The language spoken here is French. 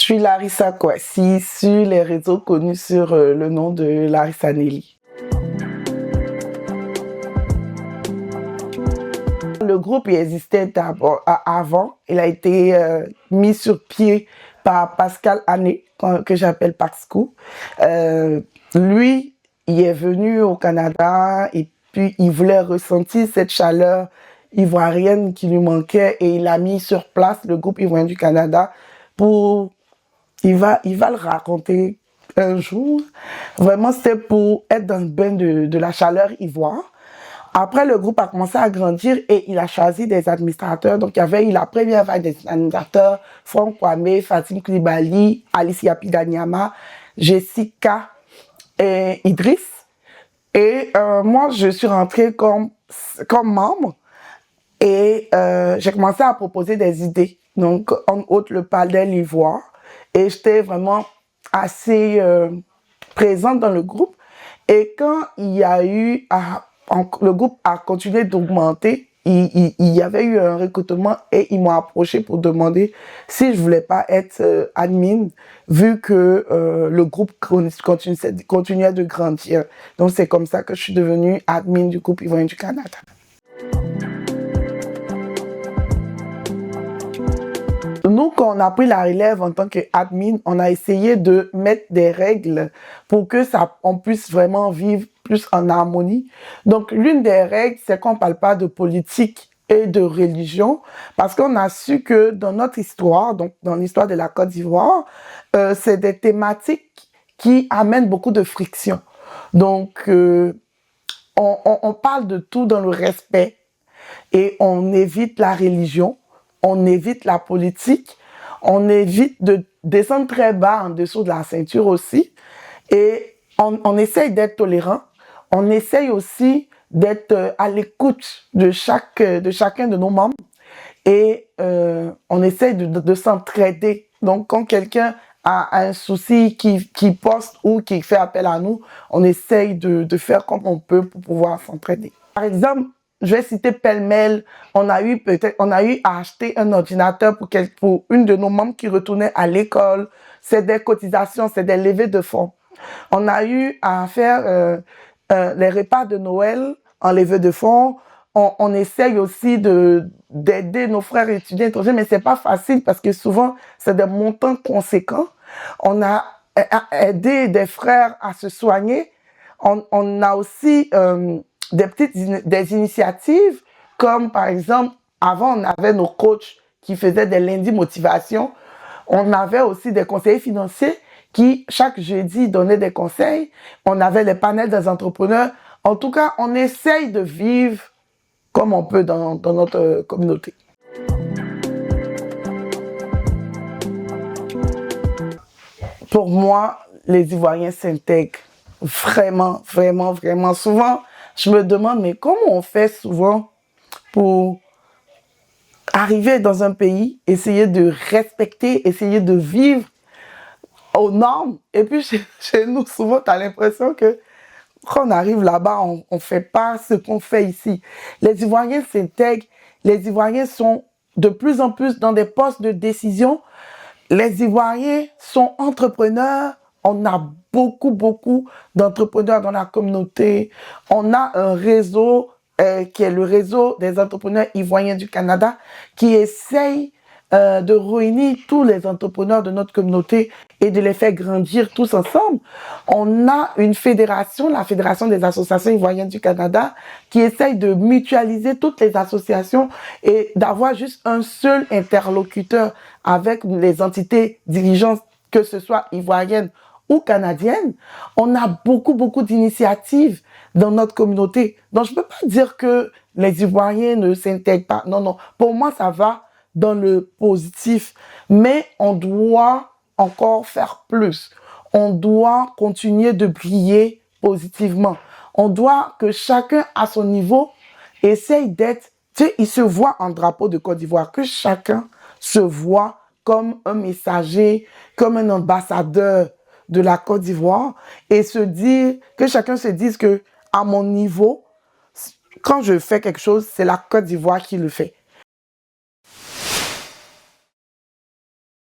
suis Larissa Kouassi sur les réseaux connus sur le nom de Larissa Nelly. Le groupe il existait avant, il a été mis sur pied par Pascal Ané, que j'appelle Paxcou. Lui, il est venu au Canada et puis il voulait ressentir cette chaleur ivoirienne qui lui manquait et il a mis sur place le groupe ivoirien du Canada pour... Il va le raconter un jour. Vraiment, c'était pour être dans le bain de la chaleur ivoire. Après, le groupe a commencé à grandir et il a choisi des administrateurs. Donc, il y avait eu la première vague des administrateurs, Franck Kwame, Fatim Koulibaly, Alicia Pidanyama, Jessica et Idriss. Et moi, je suis rentrée comme membre et j'ai commencé à proposer des idées. Donc, en autres, le palais l'ivoire. Et j'étais vraiment assez présente dans le groupe. Et quand il y a eu, le groupe a continué d'augmenter, il y avait eu un recrutement et ils m'ont approché pour demander si je voulais pas être admin, vu que le groupe continuait de grandir. Donc c'est comme ça que je suis devenue admin du groupe ivoirien du Canada. Nous, quand on a pris la relève en tant qu'admin, on a essayé de mettre des règles pour que on puisse vraiment vivre plus en harmonie. Donc, l'une des règles, c'est qu'on ne parle pas de politique et de religion, parce qu'on a su que dans notre histoire, donc dans l'histoire de la Côte d'Ivoire, c'est des thématiques qui amènent beaucoup de friction. Donc, on parle de tout dans le respect et on évite la religion. On évite la politique, on évite de descendre très bas en dessous de la ceinture aussi. Et on essaye d'être tolérant, on essaye aussi d'être à l'écoute de chacun de nos membres. Et on essaye de s'entraider. Donc quand quelqu'un a un souci qui poste ou qui fait appel à nous, on essaye de faire comme on peut pour pouvoir s'entraider. Par exemple, je vais citer pêle-mêle, on a eu à acheter un ordinateur pour une de nos membres qui retournait à l'école. C'est des cotisations, c'est des levées de fonds. On a eu à faire les repas de Noël en levée de fonds. On essaye aussi d'aider nos frères étudiants étrangers, mais c'est pas facile parce que souvent, c'est des montants conséquents. On a aidé des frères à se soigner. On a aussi... des initiatives comme par exemple, avant on avait nos coachs qui faisaient des lundis motivation. On avait aussi des conseillers financiers qui chaque jeudi donnaient des conseils. On avait les panels des entrepreneurs. En tout cas, on essaye de vivre comme on peut dans notre communauté. Pour moi, les Ivoiriens s'intègrent vraiment, vraiment, vraiment souvent. Je me demande, mais comment on fait souvent pour arriver dans un pays, essayer de respecter, essayer de vivre aux normes. Et puis chez nous, souvent, tu as l'impression que quand on arrive là-bas, on ne fait pas ce qu'on fait ici. Les Ivoiriens s'intègrent, les Ivoiriens sont de plus en plus dans des postes de décision. Les Ivoiriens sont entrepreneurs. On a beaucoup d'entrepreneurs dans la communauté. On a un réseau qui est le réseau des entrepreneurs ivoiriens du Canada qui essaye de réunir tous les entrepreneurs de notre communauté et de les faire grandir tous ensemble. On a une fédération, la Fédération des associations ivoiriennes du Canada, qui essaye de mutualiser toutes les associations et d'avoir juste un seul interlocuteur avec les entités dirigeantes, que ce soit ivoiriennes ou canadienne. On a beaucoup d'initiatives dans notre communauté. Donc, je ne peux pas dire que les Ivoiriens ne s'intègrent pas. Non. Pour moi, ça va dans le positif. Mais on doit encore faire plus. On doit continuer de briller positivement. On doit que chacun, à son niveau, essaye d'être... Tu sais, il se voit en drapeau de Côte d'Ivoire, que chacun se voit comme un messager, comme un ambassadeur de la Côte d'Ivoire et que chacun se dise que à mon niveau, quand je fais quelque chose, c'est la Côte d'Ivoire qui le fait.